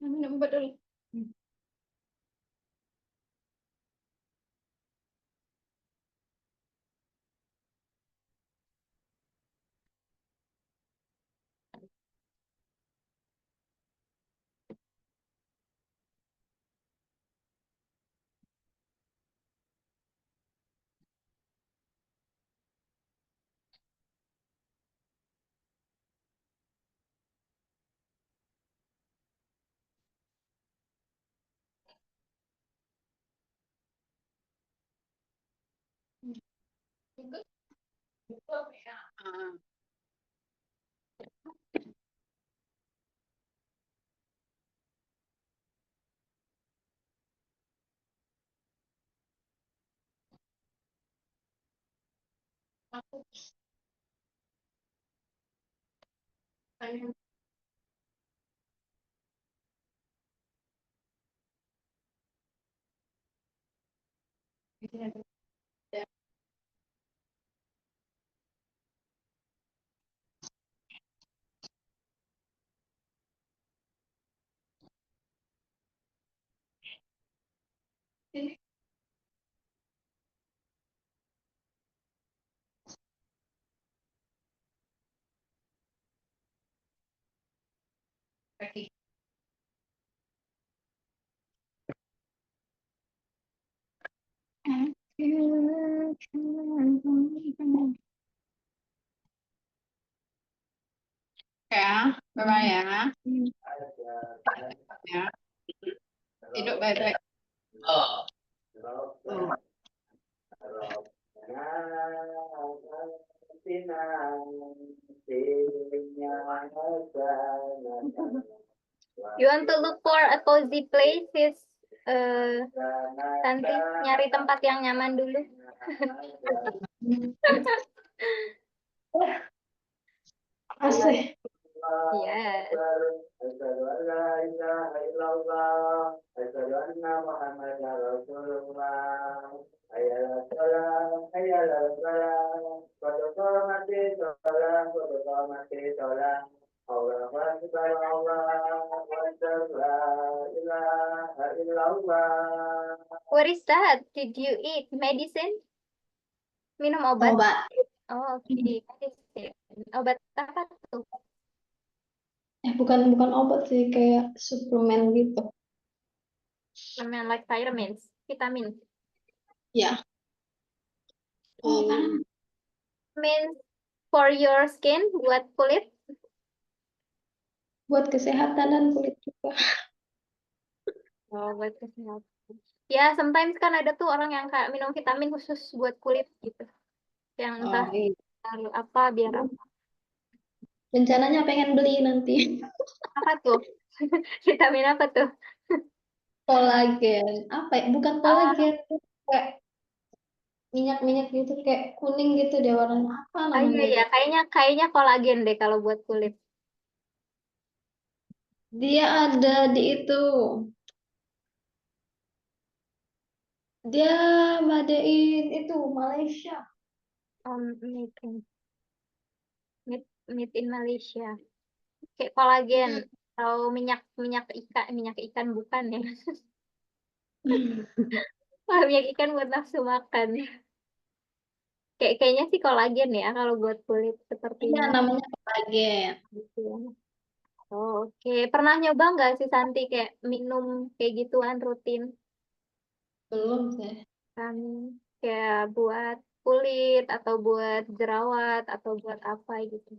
Minum obat dulu. Aku pengen ini kaki. Ya, bye-bye ya. Ya, hidup baik-baik. You want to look for a cozy place, sis? Nanti nyari tempat yang nyaman dulu. Asik. Yes. What is that? Did you eat medicine? Minum obat? Obat. Oh, oke. Medicine. Obat apa tuh? Bukan obat sih, kayak suplemen gitu. Suplemen like vitamins, vitamin. Ya. Means for your skin, buat kulit. Buat kesehatan dan kulit juga. Oh, buat kesehatan. Ya, sometimes kan ada tuh orang yang kayak minum vitamin khusus buat kulit gitu. Yang entah Iya. apa biar apa. Rencananya pengen beli nanti. Apa tuh? Vitamin apa tuh? Kolagen. Apa ya? Bukan Oh, kolagen. Kayak minyak-minyak gitu, kayak kuning gitu deh warnanya. Apa namanya iya itu? ya, kayaknya kolagen deh kalau buat kulit. Dia ada di itu. Dia madein itu Malaysia. Made made in Malaysia. Kayak kolagen atau minyak ikan bukan ya? Wah, minyak ikan buat nafsu makan. Kayaknya sih kolagen ya kalau buat kulit Iya, sepertinya. namanya kolagen. Gitu ya. Oh, oke. Pernah nyoba nggak sih Santi kayak minum kayak gituan rutin Belum sih. kan, kayak buat kulit atau buat jerawat atau buat apa gitu.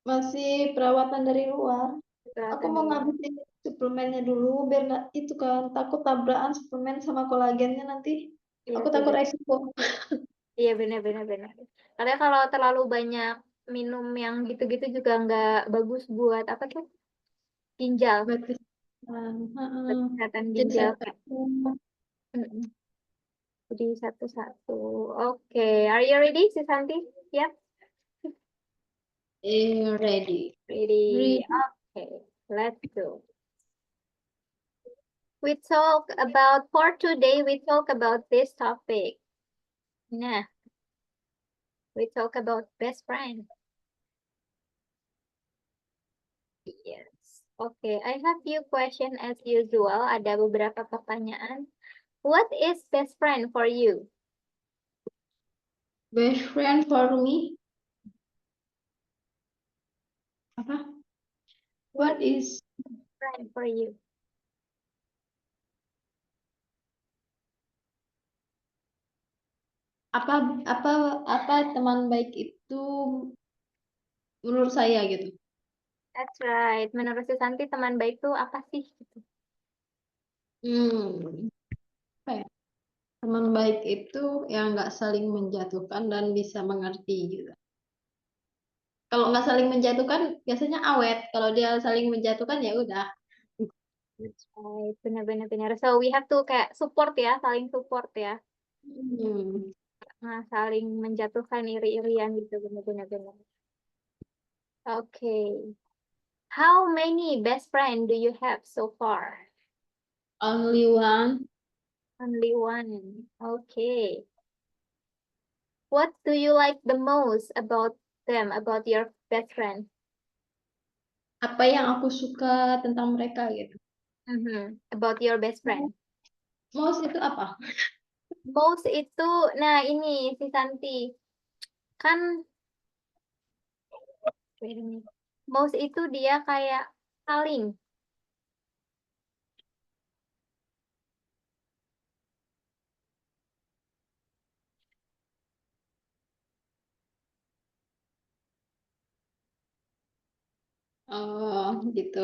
Masih perawatan dari luar. Aku Perawatan mau dulu. ngabisin suplemennya dulu biar nggak itu kan takut tabrakan suplemen sama kolagennya nanti. Iya Aku sih takut benar. resiko. Iya benar-benar benar. Karena kalau terlalu banyak minum yang gitu-gitu juga nggak bagus buat apa tuh ginjal, Buat kesehatan. buat Heeh. kesehatan Jadi ginjal Kak. satu. Mm-mm. Jadi satu-satu. Oke, are you ready, si Santi? Ya, Ready. ready. Ready. Oke, let's go. We talk about for today. We talk about this topic. Nah, we talk about best friend. Yes. Okay, I have few question as usual. Ada beberapa pertanyaan. What is best friend for you? Best friend for me. Apa? What What is is friend for you? apa apa apa teman baik itu menurut saya gitu. That's right. Menurut si Santi teman baik tuh apa sih? Gitu. Hmm, apa ya? Teman baik itu yang nggak saling menjatuhkan dan bisa mengerti gitu. Kalau nggak saling menjatuhkan, biasanya awet. Kalau dia saling menjatuhkan, ya udah. That's right. Benar-benar benar. So we have to kayak support ya, saling support ya. Hmm. Nah, saling menjatuhkan iri-irian gitu benar-benar benar. Okay. How many best friend do you have so far? Only one. Only one. Okay. What do you like the most about them, about your best friend? Apa yang aku suka tentang mereka gitu. About your best friend. Most itu apa? Most itu, nah ini si Santi. Kan, wait a minute. Most itu dia kayak saling. Oh, gitu.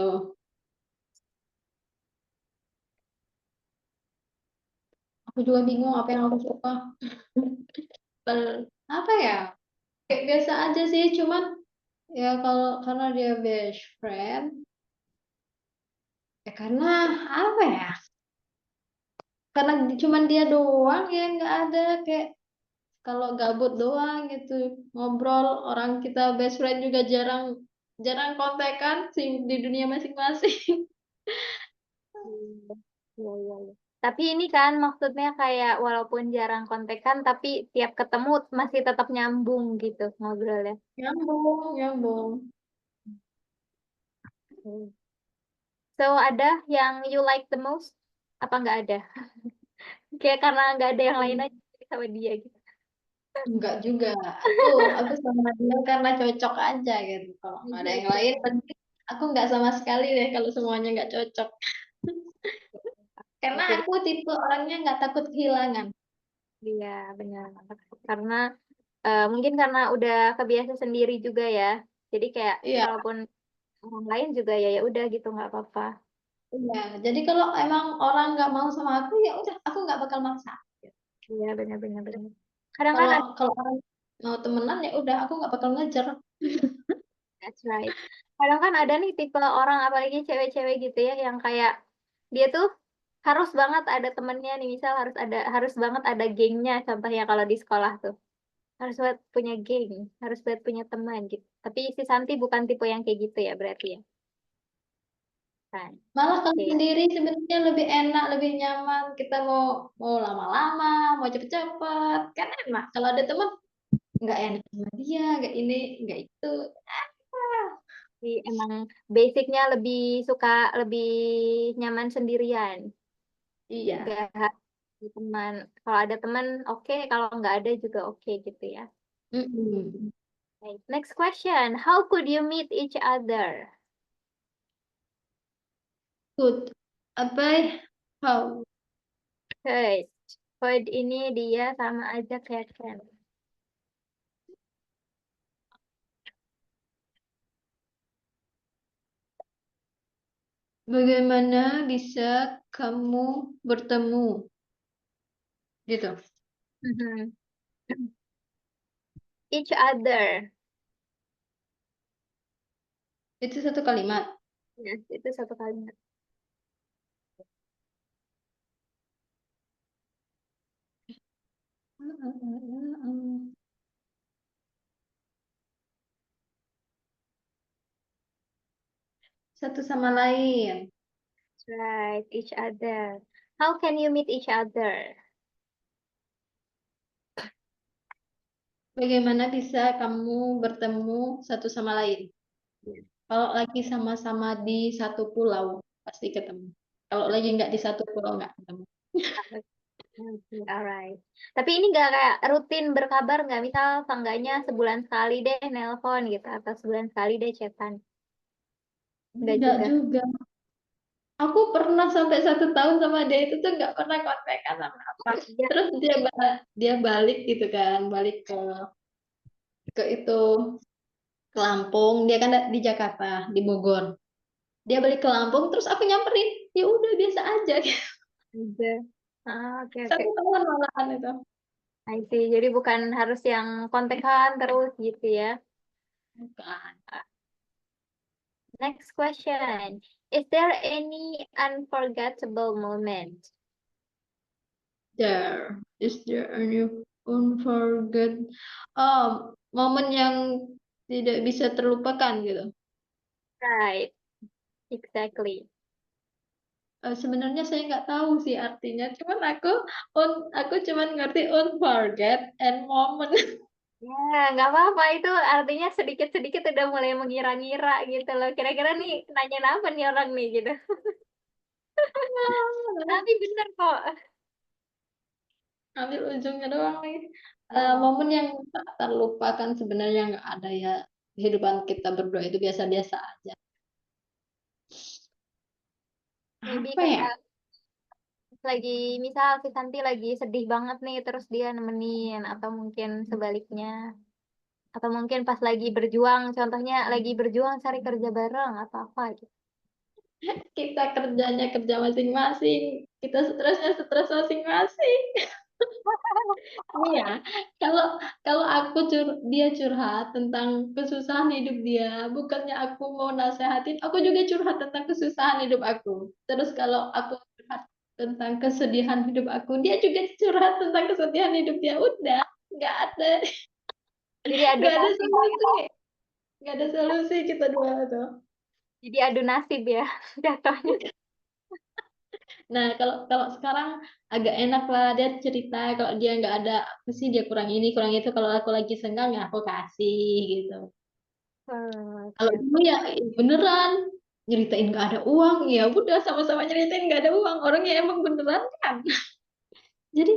Aku juga bingung apa yang aku suka. Apa ya? Kayak biasa aja sih, cuman ya kalau karena dia best friend, ya karena apa ya? Karena cuman dia doang ya nggak ada kayak kalau gabut doang gitu ngobrol orang kita best friend juga jarang jarang kontekan sih di dunia masing-masing. Iya, iya, iya, iya. Tapi ini kan maksudnya kayak walaupun jarang kontekan, tapi tiap ketemu masih tetap nyambung gitu ngobrolnya. Nyambung, nyambung. Hmm. So, ada yang you like the most? Apa nggak ada? Kayak karena nggak ada yang lain aja sama dia gitu. Enggak juga. Aku sama dia karena cocok aja gitu. Kalau nggak ada yang lain, Cocok. berarti aku nggak sama sekali deh kalau semuanya nggak cocok. Karena Jadi, aku tipe orangnya nggak takut kehilangan. iya benar. Karena mungkin karena udah kebiasa sendiri juga ya. Jadi kayak Iya, kalaupun orang lain juga ya ya udah gitu nggak apa-apa. iya. Jadi kalau emang orang nggak mau sama aku, ya udah, aku nggak bakal maksa. Iya benar-benar benar. Kadang kan Kalau kalau orang mau temenan, ya udah, aku nggak bakal ngejar. that's right. Kadang kan ada nih tipe orang apalagi cewek-cewek gitu ya yang kayak dia tuh harus banget ada temennya nih misal harus banget ada gengnya contohnya kalau di sekolah tuh harus buat punya geng harus buat punya teman gitu. Tapi si Santi bukan tipe yang kayak gitu ya berarti ya kan? Malah kalau Oke. sendiri sebenarnya lebih enak, lebih nyaman. Kita mau mau lama-lama, mau cepet-cepet, kan enak. Kalau ada teman, nggak enak sama dia, nggak ini, nggak itu. Ah, Jadi emang basicnya lebih suka lebih nyaman sendirian iya, enggak Teman. Kalau ada teman, oke. Kalau nggak ada juga oke gitu ya. Mm-mm. Right. Next question. How could you meet each other? Good. Apa? How? Could. Could ini dia sama aja kayak can. Bagaimana bisa kamu bertemu? Gitu. Mhm. Each other. Itu satu kalimat. Yes, itu satu kalimat. Satu sama lain. Right, each other. How can you meet each other? Bagaimana bisa kamu bertemu satu sama lain? Kalau lagi sama-sama di satu pulau, pasti ketemu. Kalau lagi nggak di satu pulau, nggak ketemu. Okay, alright. Tapi ini nggak kayak rutin berkabar nggak? Misal seenggaknya sebulan sekali deh nelpon gitu atau sebulan sekali deh chatan. Nggak Nggak juga. juga. Aku pernah sampai 1 tahun sama dia itu tuh nggak pernah kontekan sama apa. Iya. Terus dia balik gitu kan, balik ke itu ke Lampung. Dia kan di Jakarta, di Bogor. Dia balik ke Lampung, terus aku nyamperin. Ya udah biasa aja. Juga. Ah, oke oke. 1 tahun malahan itu. I see. Jadi bukan harus yang kontekan terus gitu ya. Bukan. Next question. Is there any unforgettable moment? Is there any unforget momen yang tidak bisa terlupakan gitu? Right, exactly. Sebenarnya saya nggak tahu sih artinya, cuman aku cuman ngerti unforget and moment. Ya, nggak apa-apa itu artinya sedikit-sedikit udah mulai mengira-ngira gitu loh. Kira-kira nih nanya apa nih orang nih gitu. Tapi bener kok. Ambil ujungnya doang nih. Oh, Momen yang tak terlupakan sebenarnya nggak ada ya. Kehidupan kita berdua itu biasa-biasa aja. maybe Apa ya? kayak lagi misal si Santi lagi sedih banget nih terus dia nemenin atau mungkin sebaliknya atau mungkin pas lagi berjuang contohnya lagi berjuang cari kerja bareng atau apa gitu. Kita kerjanya kerja masing-masing. Kita stresnya stres masing-masing. Iya, kalau kalau dia curhat tentang kesusahan hidup dia, bukannya aku mau nasehatin, aku juga curhat tentang kesusahan hidup aku. Terus kalau aku curhat tentang kesedihan hidup aku, dia juga curhat tentang kesedihan hidup dia. Udah, nggak ada, Jadi adu nggak ada nasib. solusi, nggak ada solusi kita dua tuh. Jadi adu nasib ya jatuhnya. Nah, kalau kalau sekarang agak enak lah dia cerita kalau dia nggak ada apa sih dia kurang ini kurang itu kalau aku lagi senggang ya aku kasih gitu. Oh, Kalau oke. dulu ya beneran nyeritain nggak ada uang, ya udah sama-sama nyeritain nggak ada uang. Orangnya emang beneran kan. Jadi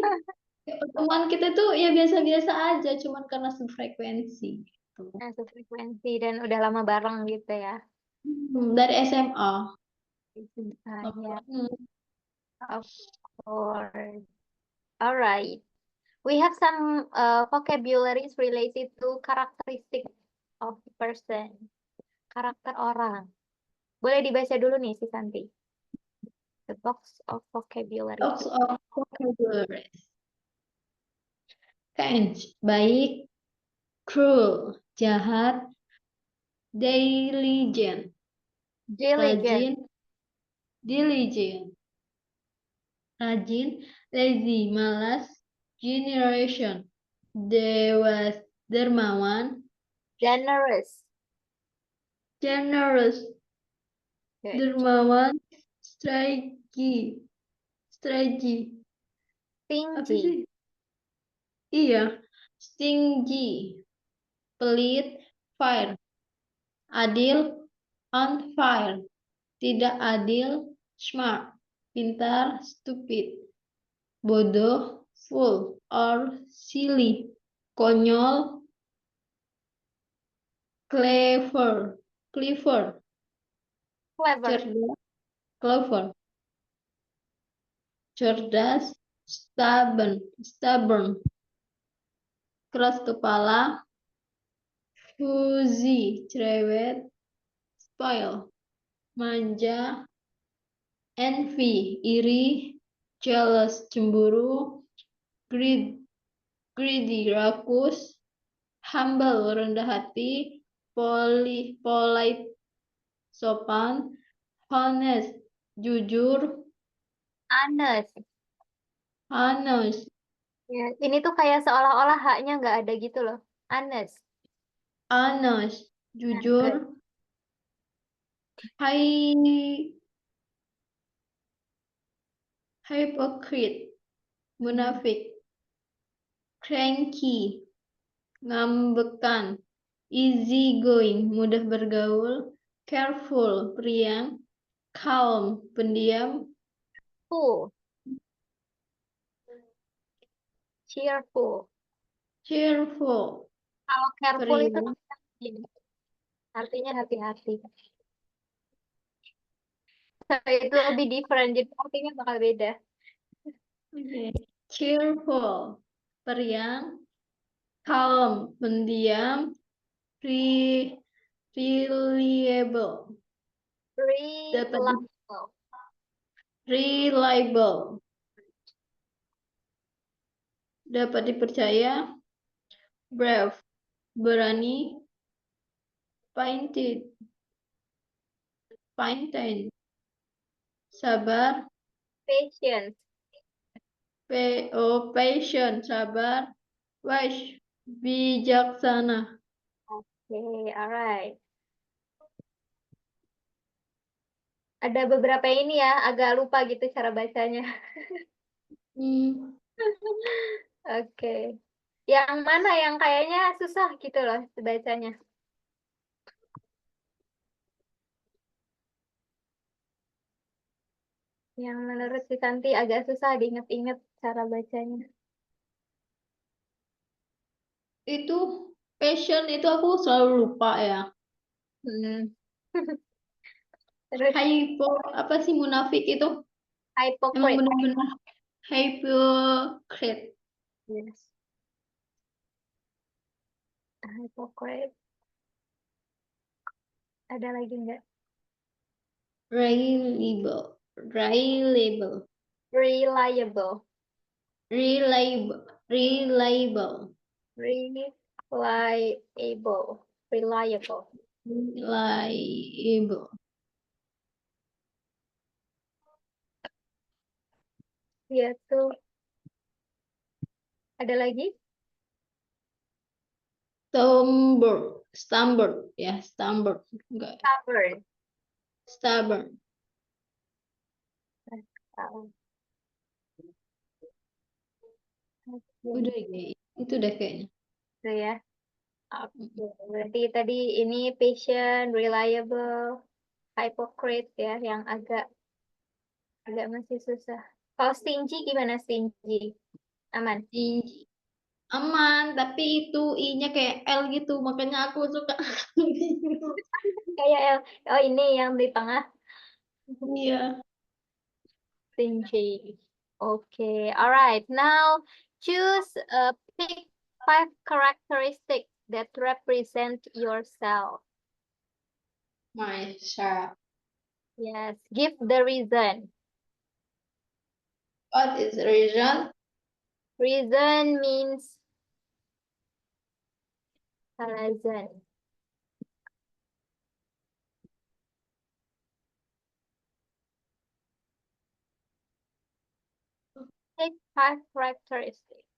ya, pertemuan kita tuh ya biasa-biasa aja, cuman karena sefrekuensi gitu. Nah, sefrekuensi dan udah lama bareng gitu ya. Dari SMA. Ya, Hmm. of course. Alright. We have some vocabularies related to characteristic of the person. Karakter orang. Boleh dibaca dulu nih si Santi. The box of vocabulary. Talks of vocabulary. Kind, baik, cruel, jahat, diligent, Diligent. rajin, diligent, rajin, lazy, malas, generation, dewas, dermawan, Generous. generous, Good. dermawan, strategi, strategi, apa Stingy. sih? Iya, stingy, pelit, fire, adil, unfair, tidak adil, smart, pintar, stupid. bodoh, fool, or silly, konyol, clever, clever, Clever. cerdas, clever, cerdas, stubborn, stubborn, keras kepala, fuzy, cerewet, spoil, manja, envy, iri, jealous, cemburu, greedy, rakus, humble, rendah hati, polite, sopan, honest, jujur, Honest. honest, Ya, ini tuh kayak seolah-olah haknya nggak ada gitu loh. Honest. honest, Nah, jujur, good. hy- hypocrite, Hmm. munafik, cranky, ngambekan, easy going, mudah bergaul, careful, periang, calm, pendiam, Full. Cheerful. cheerful, Kalau careful itu periang. ini, artinya hati-hati. Itu lebih different, jadi artinya bakal beda. Oke. Cheerful, periang, calm, pendiam, re- reliable, dapat Reliable. reliable, dapat dipercaya, brave, berani, painted, painted, sabar, Patience. patient, sabar, wise, bijaksana. Okay, alright. Ada beberapa ini ya, agak lupa gitu cara bacanya. Hmm, Oke. Yang mana yang kayaknya susah gitu loh bacanya. Yang menurut si Santi agak susah diinget-inget cara bacanya. itu passion itu aku selalu lupa ya. Hmm. Terus Hypo, apa sih munafik itu? Emang hypocrite. benar-benar hypocrite, Yes. Hypocrite. Ada lagi nggak? reliable, reliable, Reliable. reliable, reliable, Reliable. Reliable. reliable, Iya tuh. Ada lagi? stubborn, stubborn, ya stubborn, enggak, Stubborn. stubborn, Tahu. udah Oke. kayak itu deh kayaknya. Gitu ya. Oke. Berarti tadi ini patient, reliable, hypocrite ya, yang agak agak masih susah. Kalau stingy gimana stingy? Aman. Tinggi, aman, tapi itu i-nya kayak L gitu, makanya aku suka. Kayak oh ini yang di tengah Iya, stingy. Okay, alright. Now choose pick 5 characteristics that represent yourself. myself. Yes, give the reason. What is the reason? Reason means alasan. Pick 5 characteristics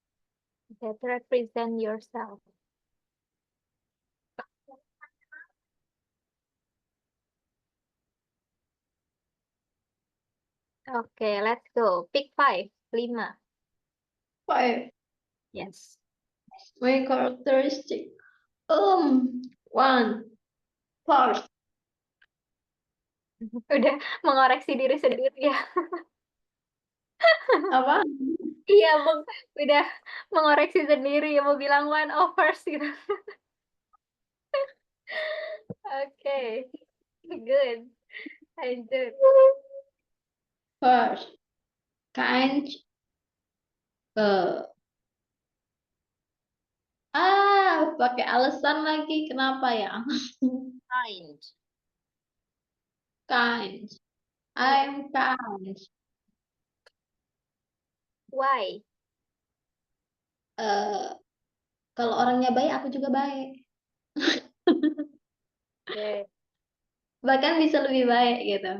that represent yourself. Okay, let's go. Pick 5. 5. Five. Yes. My characteristic. One. First. Udah mengoreksi diri sendiri ya. Apa? Iya, udah mengoreksi sendiri, mau bilang one overs gitu. Oke, good. Lanjut. First, kind. Pakai alasan lagi. Kenapa ya? Kind. Kind. Iya. I'm kind. Why? Eh, Kalau orangnya baik, aku juga baik. Oke. Bahkan bisa lebih baik gitu.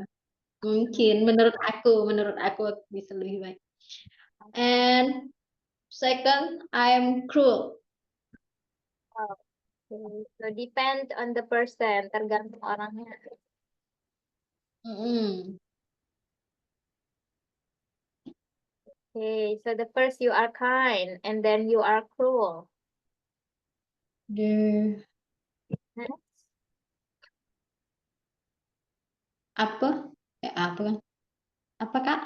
Mungkin menurut aku bisa lebih baik. And second, I'm cruel. Okay. So depend on the person, tergantung orangnya. Mm-mm. Okay, so the first you are kind and then you are cruel. The Next, apa? Apa kan? Apa Kak?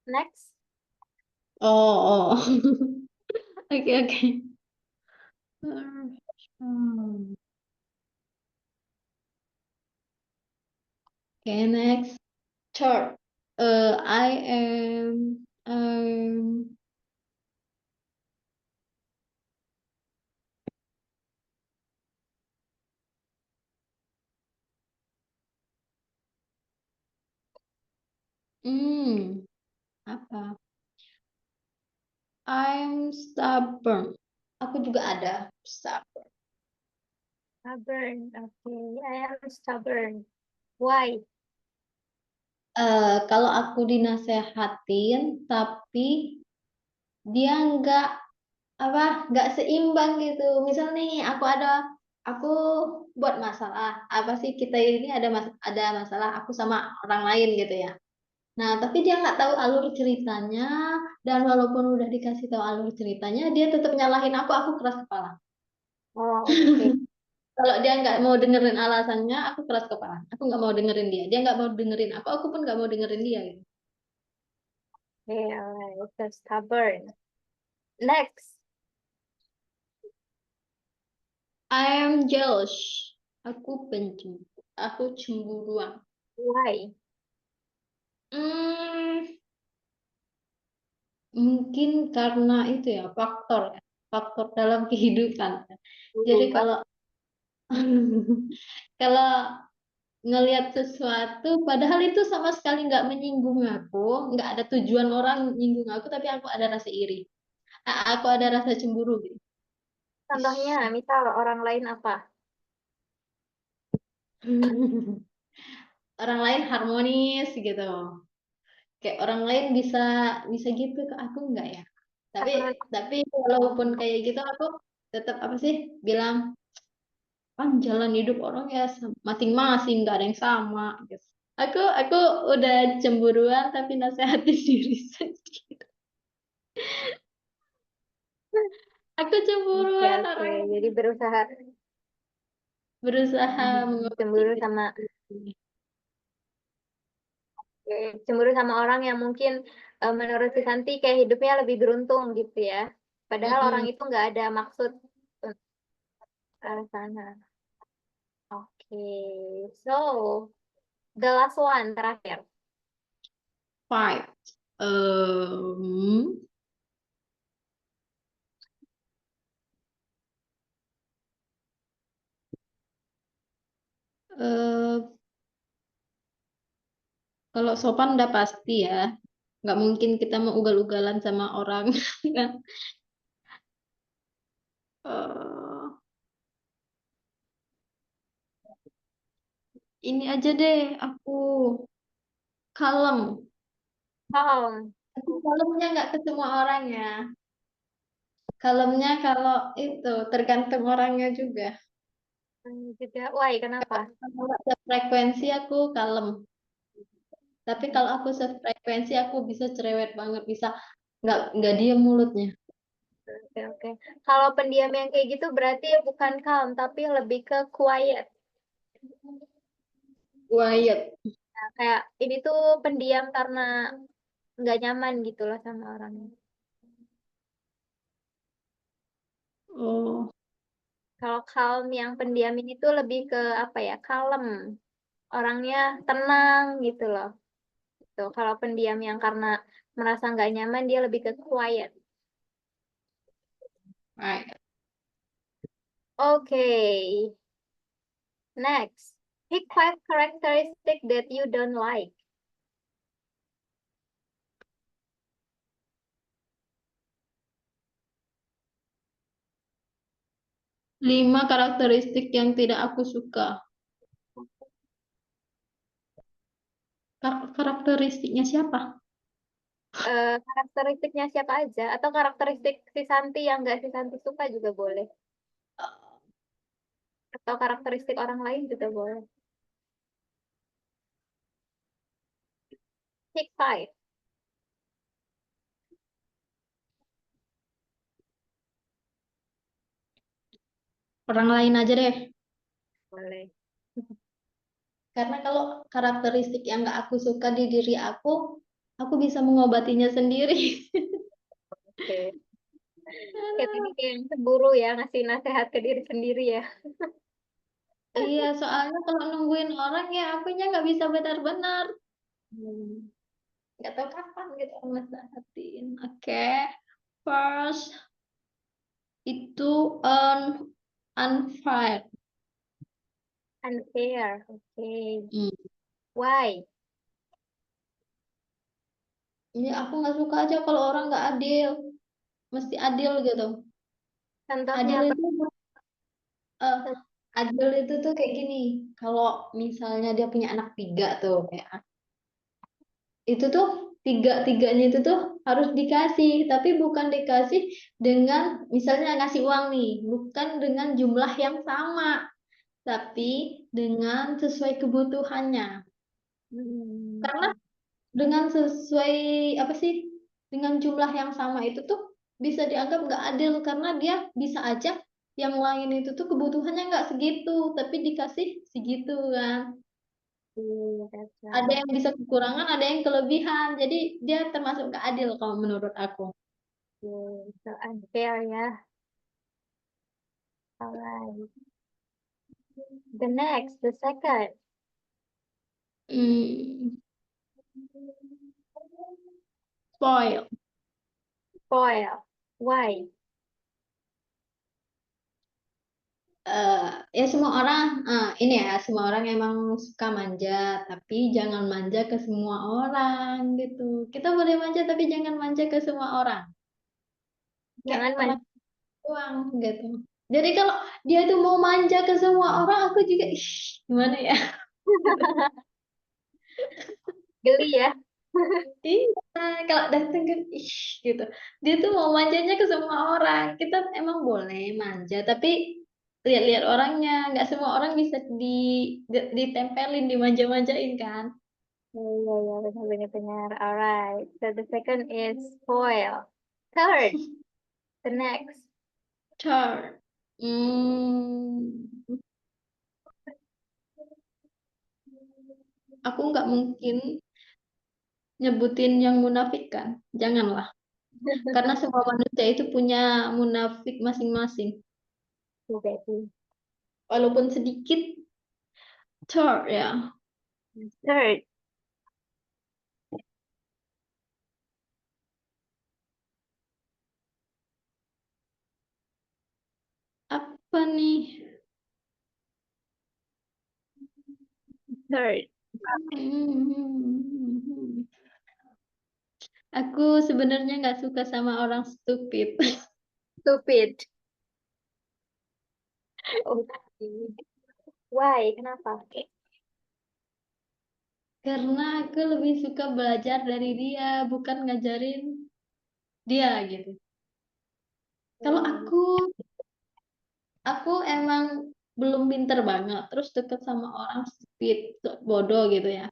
next, Oh, oh. Oke, oke. Hmm. Okay, next. Third. I am hmm, apa? I'm stubborn. Aku juga ada stubborn. stubborn. Okay, I am stubborn. Why? Kalau aku dinasehatin, tapi dia nggak seimbang gitu. Misal nih, aku buat masalah. Apa sih kita ini ada masalah aku sama orang lain gitu ya. Nah, tapi dia nggak tahu alur ceritanya, dan walaupun udah dikasih tahu alur ceritanya, dia tetap nyalahin aku keras kepala. Oh, okay. Kalau dia nggak mau dengerin alasannya, aku keras kepala. Aku nggak mau dengerin dia. Dia nggak mau dengerin aku pun nggak mau dengerin dia. Gitu. Okay, alright. So stubborn. Next, I am jealous. Aku cemburuan. why? Hmm, Mungkin karena itu ya faktor dalam kehidupan. Jadi What? kalau ngelihat sesuatu, padahal itu sama sekali nggak menyinggung aku, nggak ada tujuan orang nyinggung aku, tapi aku ada rasa iri, aku ada rasa cemburu gitu. Contohnya, misal orang lain apa? Orang lain harmonis gitu, kayak orang lain bisa bisa gitu ke aku nggak ya, tapi Karena walaupun kayak gitu aku tetap apa sih bilang, kan jalan hidup orang ya masing-masing, nggak ada yang sama gitu. Aku udah cemburuan tapi nasehatin diri sendiri. Aku oke, cemburuan oke. orang yang Jadi berusaha mengobati cemburu diri sama sendiri. cemburu sama orang yang mungkin menurut si Santi kayak hidupnya lebih beruntung gitu ya. Padahal orang Mm-mm. itu nggak ada maksud ke arah sana. Oke, so the last one terakhir. Five. Um, eh, Kalau sopan udah pasti ya, nggak mungkin kita mau ugal-ugalan sama orang kan. Eh, ini aja deh, aku kalem. Calm. Tapi kalemnya nggak ke semua orang ya. Kalemnya kalau itu tergantung orangnya juga. Juga, why, kenapa? Kalau nggak sefrekuensi aku kalem. Tapi kalau aku sefrekuensi aku bisa cerewet banget, bisa nggak diem mulutnya. Oke, oke. Kalau pendiam yang kayak gitu berarti bukan calm, tapi lebih ke quiet. Quiet. Nah, kayak ini tuh pendiam karena nggak nyaman gitu loh sama orangnya. Oh, Kalau calm yang pendiam ini tuh lebih ke apa ya? Kalem. Orangnya tenang gitu loh. Tuh, kalau pendiam yang karena merasa nggak nyaman dia lebih ke quiet. right. Okay, next. Pick five characteristic that you don't like. 5 karakteristik yang tidak aku suka. Karakteristiknya siapa? Karakteristiknya siapa aja atau karakteristik si Santi yang nggak si Santi suka juga boleh. Atau karakteristik orang lain juga boleh. Pick five. Orang lain aja deh. Boleh. Karena kalau karakteristik yang nggak aku suka di diri aku bisa mengobatinya sendiri. Oke. Kayak tadi kayak yang cemburu ya, ngasih nasihat ke diri sendiri ya. Iya, soalnya kalau nungguin orang ya akunya nggak bisa benar-benar. Hmm. Nggak tahu kapan gitu nasehatin. Oke, first itu unfair. Unfair. Oke. Hmm. Why? Ini aku nggak suka aja kalau orang nggak adil. Mesti adil gitu. Contohnya Adil apa? itu eh, adil itu tuh kayak gini. Kalau misalnya dia punya anak 3 tuh, kayak itu tuh tiga-tiganya itu tuh harus dikasih, tapi bukan dikasih dengan misalnya ngasih uang nih, bukan dengan jumlah yang sama, tapi dengan sesuai kebutuhannya. Karena Hmm. dengan sesuai apa sih, dengan jumlah yang sama itu tuh bisa dianggap nggak adil karena dia bisa aja yang lain itu tuh kebutuhannya nggak segitu, tapi dikasih segitu kan. Iya, that's Ada right. yang bisa kekurangan, ada yang kelebihan. Jadi dia termasuk nggak adil kalau menurut aku. Okay. So unfair ya. Alright. The next, the second. Hmm, spoil. Spoil. Why? Ya semua orang, ini ya semua orang emang suka manja, tapi jangan manja ke semua orang gitu. Kita boleh manja tapi jangan manja ke semua orang. Kayak Jangan orang man doang gitu. Jadi kalau dia tuh mau manja ke semua orang, aku juga ih, gimana ya? geli ya. Iya, kalau datang kan ih gitu. Dia tuh mau manjanya ke semua orang. Kita emang boleh manja, tapi lihat-lihat orangnya. Nggak semua orang bisa ditempelin, dimanja-manjain kan. Iya, iya, benar, benar. Alright. So the second is spoil. Third, the next. Char. Hmm, aku nggak mungkin nyebutin yang munafik kan. Janganlah. Karena semua manusia itu punya munafik masing-masing. Exactly. Walaupun sedikit, char ya. Third, Apa nih? third. Hmm. Aku sebenarnya nggak suka sama orang stupid. Stupid. Okay. Why? Kenapa? Karena aku lebih suka belajar dari dia, bukan ngajarin dia gitu. Kalau Hmm. aku emang belum pinter banget, terus deket sama orang stupid, bodoh gitu ya.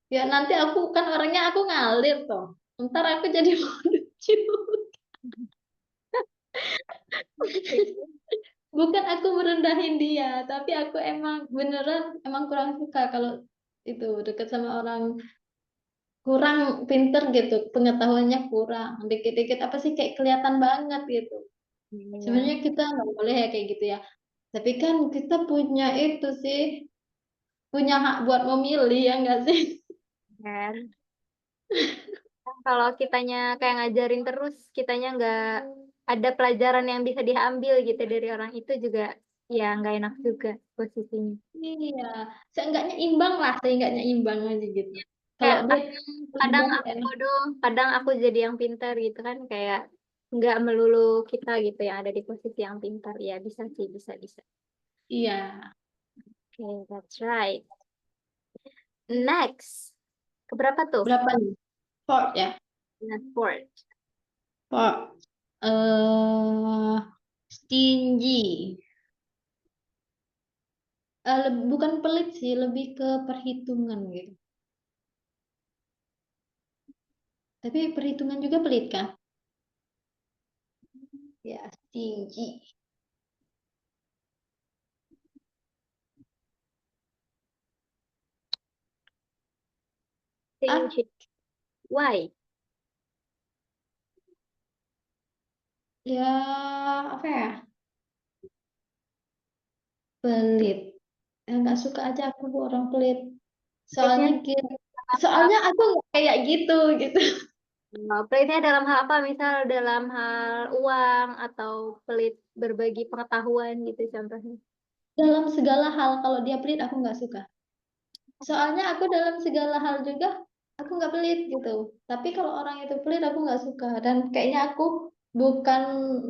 Ya nanti aku kan orangnya aku ngalir toh. Ntar aku jadi lucu. Bukan aku merendahin dia, tapi aku emang beneran emang kurang suka kalau itu deket sama orang kurang pinter gitu, pengetahuannya kurang. Dikit-dikit apa sih kayak kelihatan banget gitu. Iya, Sebenarnya kita nggak boleh ya kayak gitu ya. Tapi kan kita punya itu sih, punya hak buat memilih ya nggak sih? kan. Kalau kitanya kayak ngajarin terus, kitanya nggak ada pelajaran yang bisa diambil gitu dari orang itu juga, ya nggak enak juga posisinya. Iya, seenggaknya imbang lah, seenggaknya imbang aja gitu. Kalau Kayak dia kadang, kadang imbang aku enak. bodoh, kadang aku jadi yang pintar gitu kan, kayak nggak melulu kita gitu yang ada di posisi yang pintar. Ya bisa sih, bisa bisa. Iya. Okay, that's right. Next, keberapa tuh? Berapa nih? Port ya. Nah, sport. Port. Stingy. Bukan pelit sih, lebih ke perhitungan gitu. Tapi perhitungan juga pelit kan? Ya, stingy. Ah, Stingy. Why? ya apa ya? Pelit. Nggak suka aja aku orang pelit. Pelitnya Soalnya gitu. dalam hal, Soalnya aku nggak kayak gitu gitu. pelitnya dalam hal apa? Misal dalam hal uang atau pelit berbagi pengetahuan gitu contohnya. Dalam segala hal kalau dia pelit aku nggak suka. Soalnya aku dalam segala hal juga aku nggak pelit gitu. Tapi kalau orang itu pelit aku nggak suka. Dan kayaknya aku bukan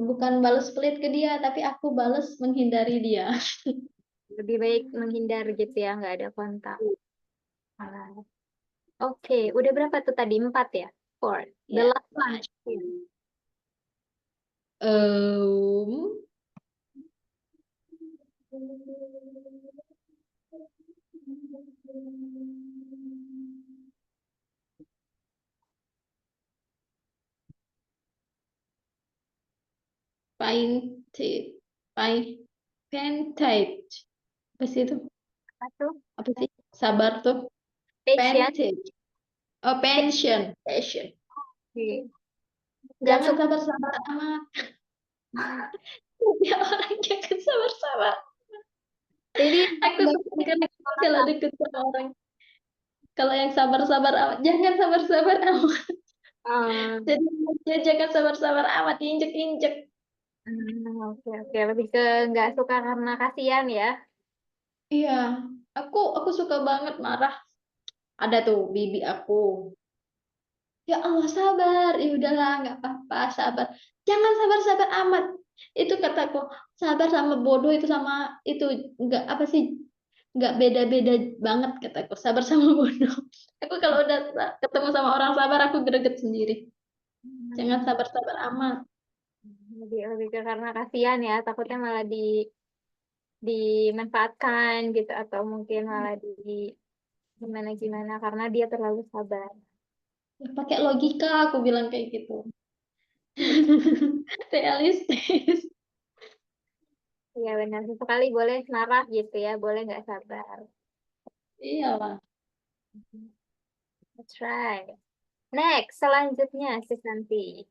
bukan balas pelit ke dia, tapi aku balas menghindari dia. Lebih baik menghindar gitu ya, nggak ada kontak. Alah. Oke, udah berapa tuh tadi? Empat ya? Four. The Ya, last one. Pak. Um, painted, paint, painted. Apa sih itu? Satu. Apa sih? Sabar tuh. Patient. Painted. Oh, pension, passion. Oke. Nggak Jangan suka. sabar-sabar amat. Ya orang jangan sabar-sabar. Jadi Aku nggak suka suka kan orang kalau sama. deket sama orang. Kalau yang sabar-sabar amat, jangan sabar-sabar amat. Jadi dia jangan sabar-sabar amat, injek-injek. Oke, oke. Lebih ke nggak suka karena kasihan ya. Iya, aku suka banget marah. Ada tuh bibi aku. Ya Allah sabar, ya udahlah nggak apa-apa sabar. Jangan sabar-sabar amat. Itu kataku sabar sama bodoh itu sama itu nggak apa sih nggak beda-beda banget kataku sabar sama bodoh. Aku kalau udah ketemu sama orang sabar aku greget sendiri. Jangan Hmm, sabar-sabar amat. lebih ke karena kasihan ya. Takutnya malah dimanfaatkan gitu atau mungkin malah di gimana gimana karena dia terlalu sabar. Ya, pakai logika aku bilang kayak gitu. Realistis. Iya benar. Sekali boleh marah gitu ya, boleh nggak sabar. Iyalah. That's right. Next, selanjutnya si Santi.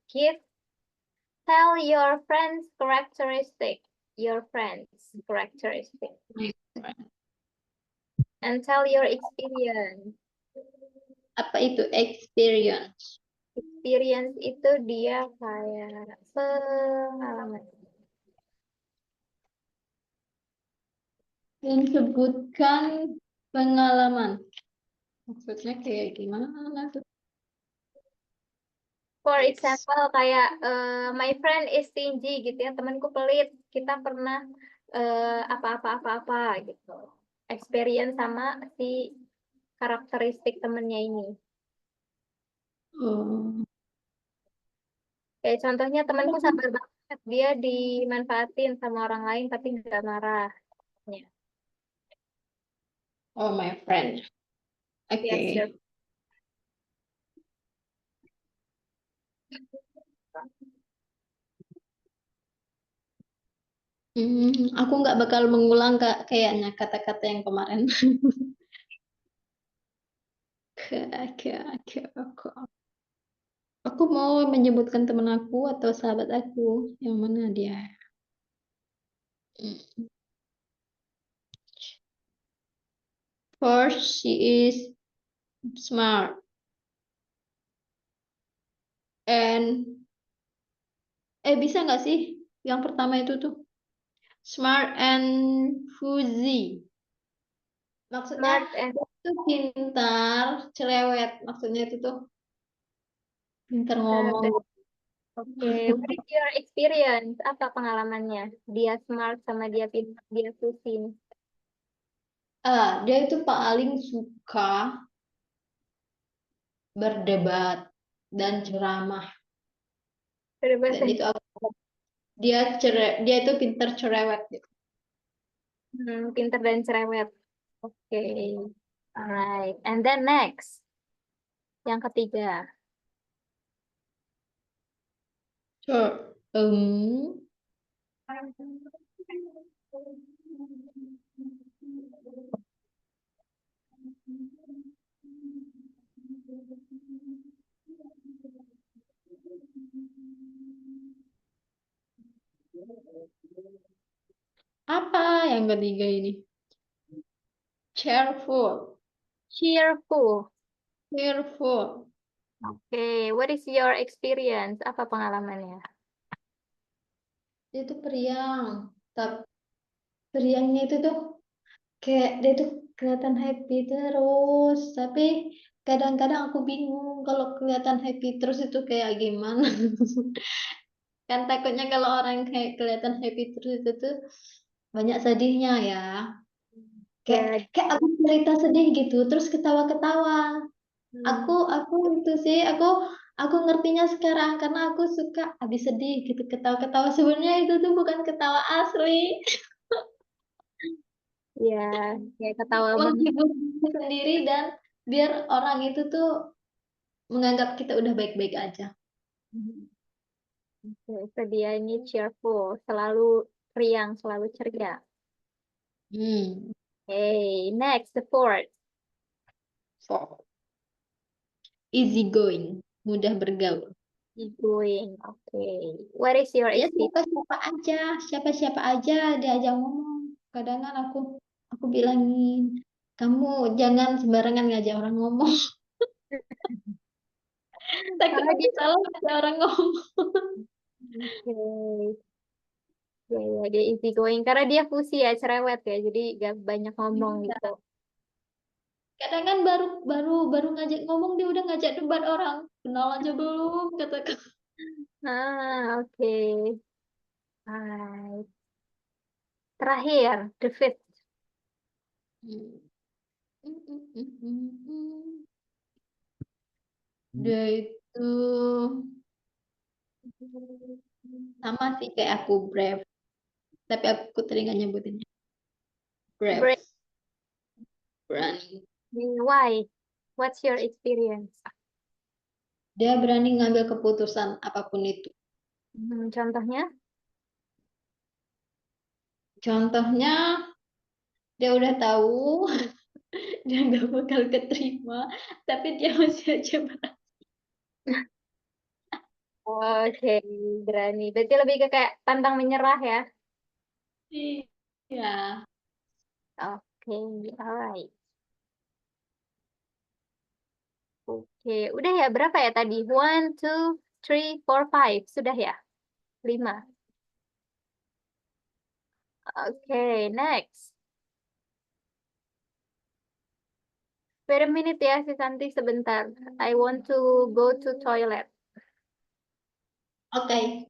Tell your friends characteristic. Your friends characteristic. And tell your experience. Apa itu experience? Experience itu dia kayak pengalaman. Yang sebutkan pengalaman. Maksudnya kayak gimana tuh? For example, kayak my friend is stingy gitu ya, temanku pelit. Kita pernah apa-apa-apa-apa gitu. Experience sama si karakteristik temennya ini. Oh, Kayak contohnya temanku sabar banget, dia dimanfaatin sama orang lain tapi nggak marah. Ya. oh my friend. Yes, your Oke. Aku nggak bakal mengulang kayaknya kata-kata yang kemarin. Oke. Aku mau menyebutkan teman aku atau sahabat aku. Yang mana dia? Hmm. First, she is smart and bisa nggak sih yang pertama itu tuh smart and fuzzy. Maksudnya Smart and itu pintar, cerewet. Maksudnya itu tuh pintar ngomong. cerdas. Oke, what is your experience? Apa pengalamannya? Dia smart sama dia pintar, dia pusing. Dia itu paling suka berdebat dan ceramah. Dan Cerdas. itu dia itu pintar cerewet gitu. Pintar dan cerewet. Oke, alright. And then next, yang ketiga. Sure. Apa yang ketiga ini? Cheerful. Cheerful. Cheerful. Oke, what is your experience? Apa pengalamannya? Dia tuh periang. Tapi periangnya itu tuh kayak dia tuh kelihatan happy terus. Tapi kadang-kadang aku bingung kalau kelihatan happy terus itu kayak gimana. Kan takutnya kalau orang kayak kelihatan happy terus itu tuh banyak sedihnya ya. Kayak Ya, kayak aku cerita sedih gitu, terus ketawa-ketawa. Aku hmm, aku itu sih aku ngertinya sekarang karena aku suka habis sedih gitu ketawa-ketawa sebenarnya itu tuh bukan ketawa asli. ya, ya ketawa banget. Menghibur diri sendiri dan biar orang itu tuh menganggap kita udah baik-baik aja. Oke, so dia ini cheerful, selalu riang, selalu ceria. Hmm. Hey, next, the fourth. So, easy going, mudah bergaul. Easygoing. Okay. What is your Ya experience? siapa-siapa aja diajak ngomong. Kadang kan aku bilangin, kamu jangan sembarangan ngajak orang ngomong. Takut Karena aku dia, salah ngajak orang ngomong. okay. Ya, ya, dia easy going. Karena dia fusi ya, cerewet ya. Jadi gak banyak ngomong gitu. Kadang kan baru baru baru ngajak ngomong dia udah ngajak debat orang. Kenal aja belum katakan. Ah, oke. Alright. Terakhir, the fifth. Dia itu sama sih kayak aku brave, tapi aku teringat nyebutinnya brave, Break. berani. Why? What's your experience? Dia berani ngambil keputusan apapun itu. Contohnya? Contohnya dia udah tahu dia nggak bakal keterima, tapi dia masih aja berani. Oke, berani. Berarti lebih ke kayak pantang menyerah ya. Iya. Oke, alright. Oke, udah ya berapa ya tadi? One, two, three, four, five. Sudah ya? Lima. Oke, next. Wait a minute ya, si Santi sebentar. I want to go to toilet. Oke.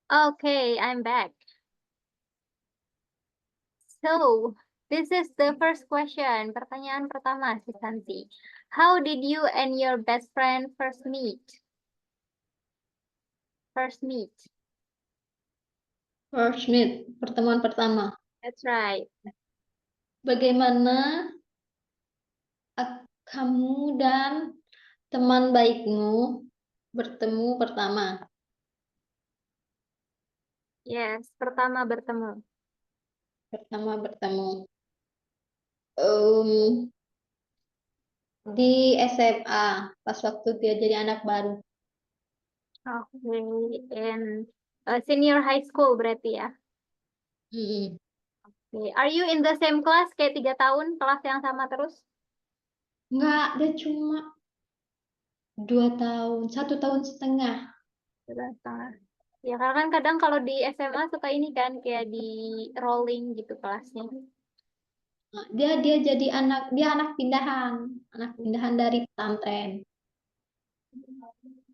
Okay, I'm back. So, this is the first question. Pertanyaan pertama, si Santi. How did you and your best friend first meet? First meet. First meet, pertemuan pertama. That's right. Bagaimana kamu dan teman baikmu bertemu pertama? Yes, pertama bertemu. Pertama bertemu. Em, di SMA, pas waktu dia jadi anak baru. Okay, in senior high school berarti ya. Mm-mm. Okay. Are you in the same class kayak 3 tahun, kelas yang sama terus? Enggak, dia cuma 2 tahun, 1 tahun setengah. Sudah setengah. Ya, karena kan kadang kalau di SMA suka ini kan kayak di rolling gitu kelasnya. Nah, dia jadi anak pindahan dari pesantren.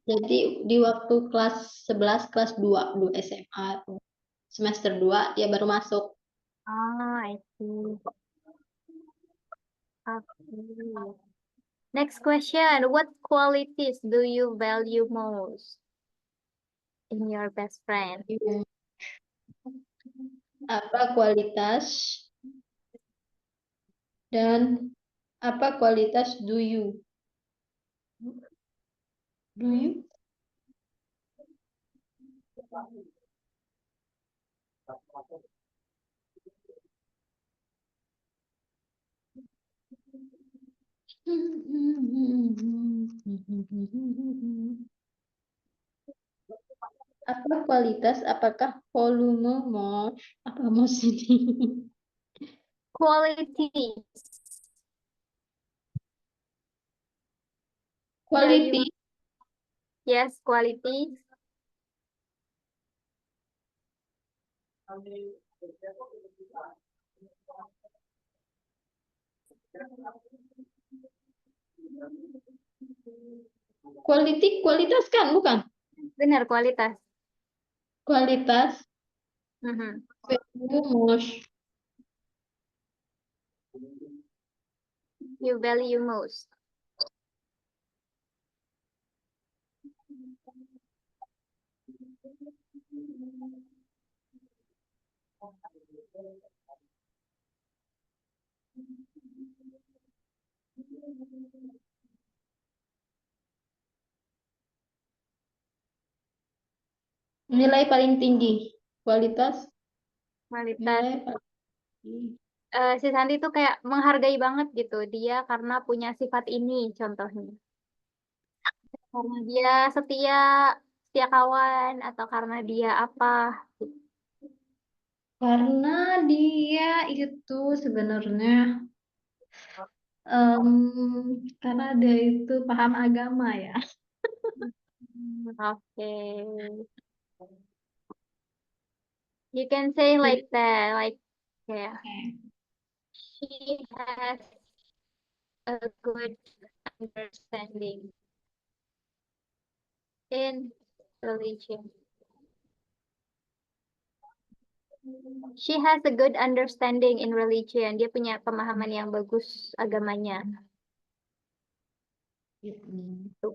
Jadi di waktu kelas 11 kelas 2 dulu SMA tuh. Semester 2 dia baru masuk. Ah, I see. Okay. Next question. What qualities do you value most in your best friend? Apa kualitas dan apa kualitas do you apa kualitas, apakah volume mos apa mos ini? Qualities. Value. Quality, Yes, qualities. kualitas kan bukan? Benar, kualitas. Kualitas Mhm. volume mos. You value most. Nilai paling tinggi. Kualitas Kualitas. nilai paling tinggi. Si Santi tuh kayak menghargai banget gitu dia karena punya sifat ini contohnya. Karena dia setia, setia kawan atau karena dia apa? Karena dia itu sebenarnya karena dia itu paham agama ya. Oke. You can say Jadi, like that, like yeah. eh, She has a good understanding in religion. She has a good understanding in religion. Dia punya pemahaman yang bagus agamanya. gitu. Tuh.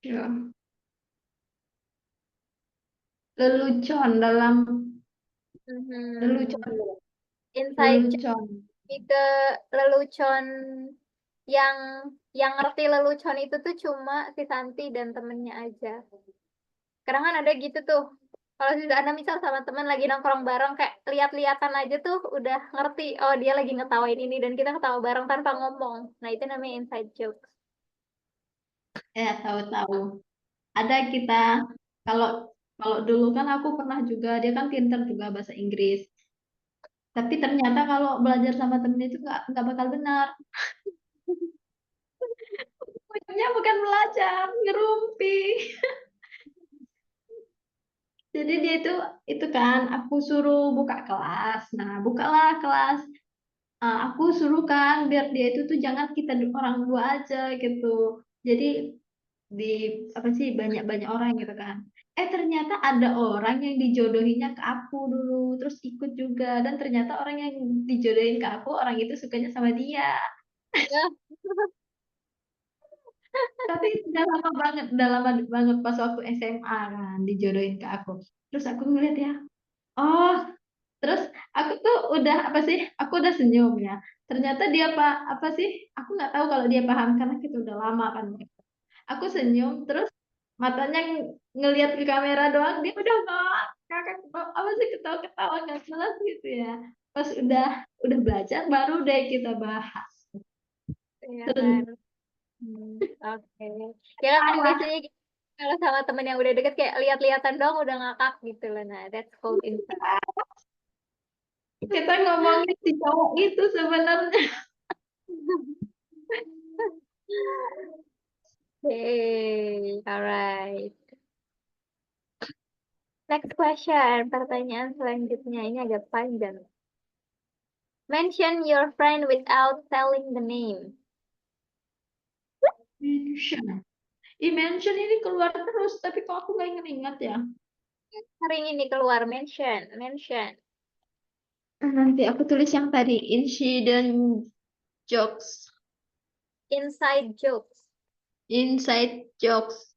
Ya. Lelucon dalam Mhm. lelucon. Inside joke Lelucon. lebih ke lelucon yang ngerti lelucon itu tuh cuma si Santi dan temennya aja. Kadang kan ada gitu tuh. Kalau sudah ada misal sama teman lagi nongkrong bareng kayak lihat-lihatan aja tuh udah ngerti oh dia lagi ngetawain ini dan kita ketawa bareng tanpa ngomong. Nah, itu namanya inside joke. Ya, tahu-tahu. Ada kita kalau kalau dulu kan aku pernah juga dia kan pinter juga bahasa Inggris. Tapi ternyata kalau belajar sama temen itu nggak bakal benar. Ujungnya bukan belajar, ngerumpi. Jadi dia itu kan aku suruh buka kelas. Nah, bukalah kelas. Aku suruh kan biar dia itu tuh jangan kita orang dua aja gitu. Jadi di apa sih banyak-banyak orang gitu kan. Ternyata ada orang yang dijodohinya ke aku dulu, terus ikut juga dan ternyata orang yang dijodohin ke aku orang itu sukanya sama dia. Ya. Tapi udah lama banget, udah lama banget pas waktu SMA kan dijodohin ke aku. Terus aku ngeliat ya, oh, terus aku tuh udah apa sih? Aku udah senyum ya. Ternyata dia apa sih? Aku nggak tahu kalau dia paham karena kita udah lama kan. Aku senyum terus matanya ngelihat ke kamera doang dia udah nggak kakak apa sih ketawa-ketawa nggak jelas gitu ya. Pas udah belajar baru deh kita bahas. Iya kan. Terus Oke. Ya kan biasanya gitu, kalau sama temen yang udah deket kayak lihat-lihatan doang udah ngakak gitu loh. Nah, that's called inside. kita ngomongin si cowok itu sebenarnya. Okay, alright. Next question, pertanyaan selanjutnya ini agak panjang. Mention your friend without telling the name. Mention. Mention ini keluar terus tapi kok aku nggak ingat-ingat ya. Sering ini keluar mention, mention. Nanti aku tulis yang tadi incident jokes, Inside jokes. inside jokes.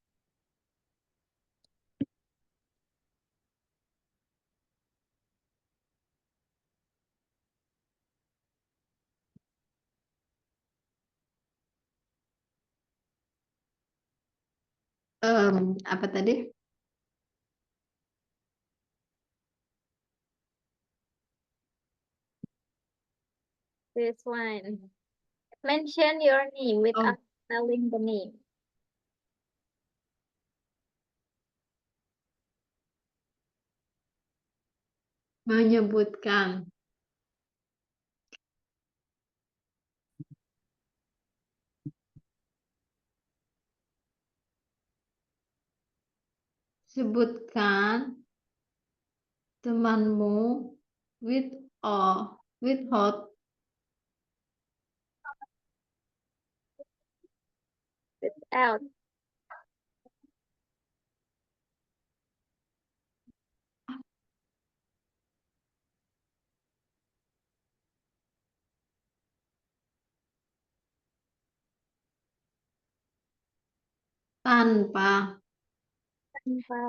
Apa tadi? This one. Mention your name Oh, without telling the name. menyebutkan. Sebutkan temanmu with with hot Without. tanpa Tanpa.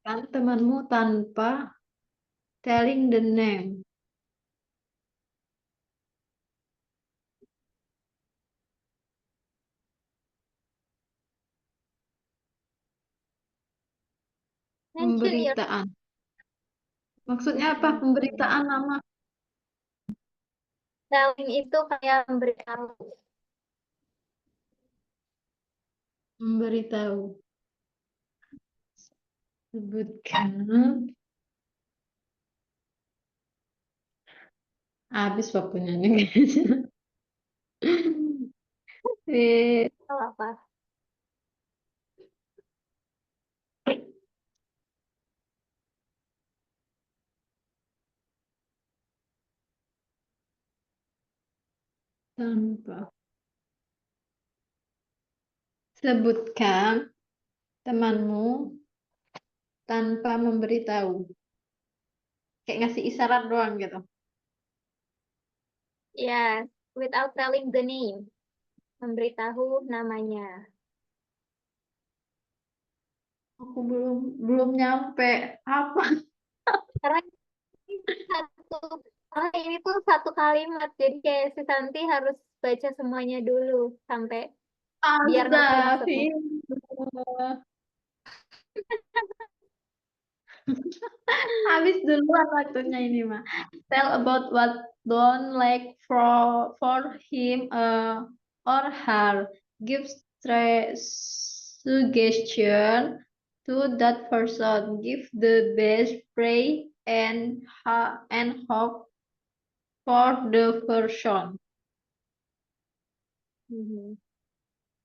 kan temanmu tanpa telling the name. Mention your Pemberitaan. Maksudnya apa? Pemberitaan nama. telling itu kayak memberitahu. Memberitahu. Sebutkan. Habis waktunya nih. Eh, Tahu apa? tanpa. Sebutkan temanmu tanpa memberitahu. Kayak ngasih isyarat doang gitu. Yes, without telling the name. Memberitahu namanya. Aku belum nyampe apa. Karena satu ini tuh satu kalimat, jadi kayak si Santi harus baca semuanya dulu sampai biar ngerti maksudnya. Astagfirullah. Habis duluan waktunya ini mah. Tell about what don't like for him or her. Give suggestion to that person. Give the best praise and hope for the person. Mhm.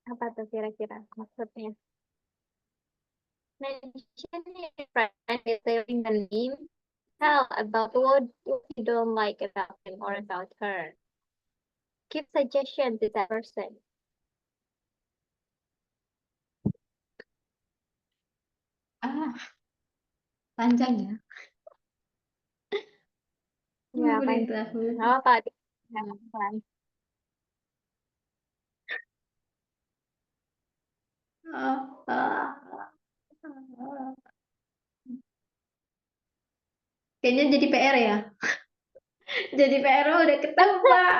Apa tuh kira-kira maksudnya? Mention your friend detailing the name. Tell about what you don't like about him or about her. Give suggestion to that person. Ah, panjang ya. Ya, apa? Memberitahu. Nggak apa? Ya, pelan. Ah, ah, ah. Kayaknya jadi PR ya. Jadi PR udah ketebak.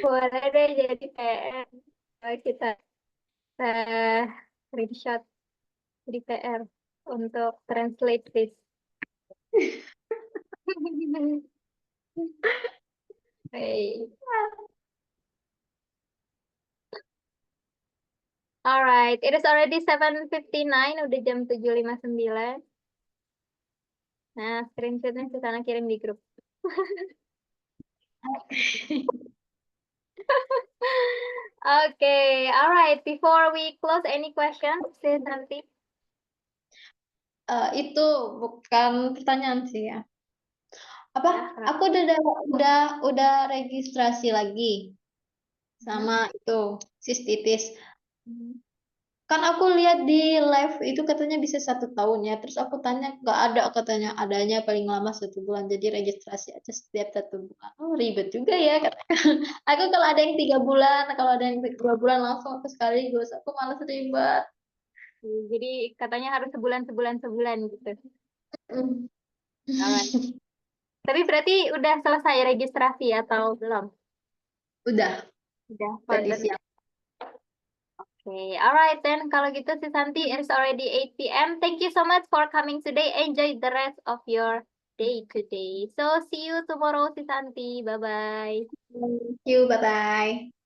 Boleh deh jadi PR. Kalau kita screenshot di PR untuk translate this. Hey. Alright, it is already 7:59, udah jam 7:59. Nah, screenshotnya ke sana kirim di grup. Okay, alright. Before we close, any questions, Nanti? Itu bukan pertanyaan sih ya. Apa? Ya, kenapa? Aku udah registrasi lagi sama itu sis titis. Hmm. Kan aku lihat di live itu katanya bisa 1 tahun ya. Terus aku tanya nggak ada katanya adanya paling lama 1 bulan. Jadi registrasi aja setiap 1 bulan. Oh ribet juga ya katanya. Aku kalau ada yang 3 bulan, kalau ada yang 2 bulan langsung aku sekaligus. Aku malas ribet. Jadi katanya harus sebulan gitu. Mm. Alright. Tapi berarti udah selesai registrasi atau belum? Udah, Udah, tadi konten. siang. Okay, alright then. Kalau gitu si Santi, it's already 8 p.m. Thank you so much for coming today. Enjoy the rest of your day today. So see you tomorrow si Santi. Bye bye. Thank you, bye-bye.